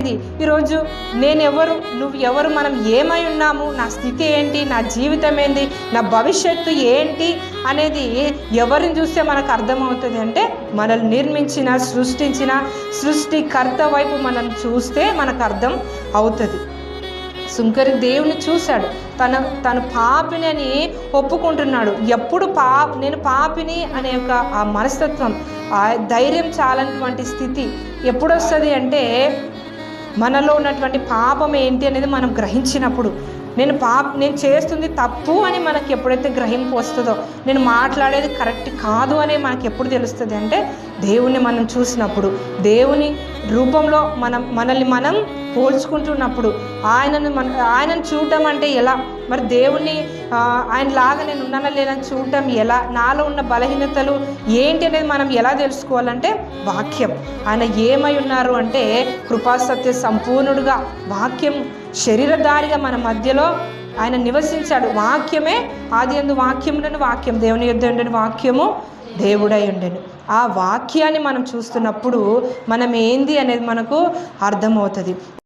ఈరోజు నేనెవరు, నువ్వు ఎవరు, మనం ఏమై ఉన్నాము, నా స్థితి ఏంటి, నా జీవితం ఏంటి, నా భవిష్యత్తు ఏంటి అనేది ఎవరిని చూస్తే మనకు అర్థమవుతుంది అంటే మనల్ని నిర్మించిన సృష్టించిన సృష్టికర్త వైపు మనం చూస్తే మనకు అర్థం అవుతుంది. సుంకరి దేవుని చూశాడు, తను పాపిని అని ఒప్పుకుంటున్నాడు. ఎప్పుడు నేను పాపిని అనే ఒక ఆ మనస్తత్వం, ఆ ధైర్యం చాలన్నటువంటి స్థితి ఎప్పుడు వస్తుంది అంటే మనలో ఉన్నటువంటి పాపం ఏంటి అనేది మనం గ్రహించినప్పుడు, నేను చేస్తుంది తప్పు అని మనకి ఎప్పుడైతే గ్రహింపు వస్తుందో, నేను మాట్లాడేది కరెక్ట్ కాదు అని మనకి ఎప్పుడు తెలుస్తుంది అంటే దేవుణ్ణి మనం చూసినప్పుడు, దేవుని రూపంలో మనల్ని మనం పోల్చుకుంటున్నప్పుడు, ఆయనను చూడడం అంటే ఎలా, మరి దేవుణ్ణి ఆయనలాగా నేను ఉన్నానా లేదని చూడడం ఎలా, నాలో ఉన్న బలహీనతలు ఏంటి అనేది మనం ఎలా తెలుసుకోవాలంటే వాక్యం. ఆయన ఏమై ఉన్నారు అంటే కృపాసత్య సంపూర్ణుడుగా, వాక్యం శరీరధారిగా మన మధ్యలో ఆయన నివసించాడు. వాక్యమే ఆదియందు వాక్యముండెను, వాక్యం దేవుని యొద్ద ఉండెను, వాక్యము దేవుడై ఉండెను. ఆ వాక్యాన్ని మనం చూస్తున్నప్పుడు మనం ఏంది అనేది మనకు అర్థమవుతుంది.